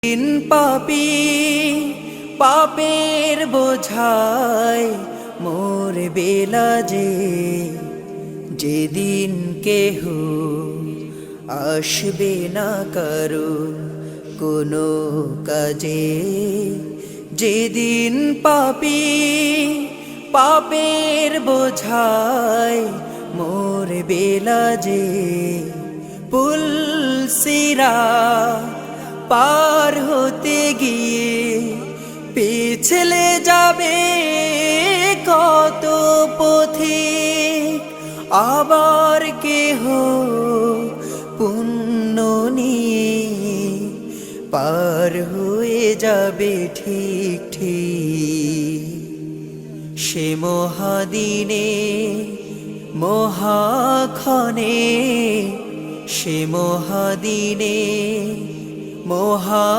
দিন পাপী পাপের বোঝায় মোর বেলা যেদিন কেহ আসবে না কারো কোনো কাজে। যেদিন পাপী পাপের বোঝায় মোর বেলা পুলসিরা পার হতে গিয়ে পিছলে যাবে কত পথিক, আবার কেহ পুণ্য নিয়ে পার হয়ে যাবে ঠিক ঠিক। সে মহাদিনে মহাক্ষণে, সে মহাদিনে মহা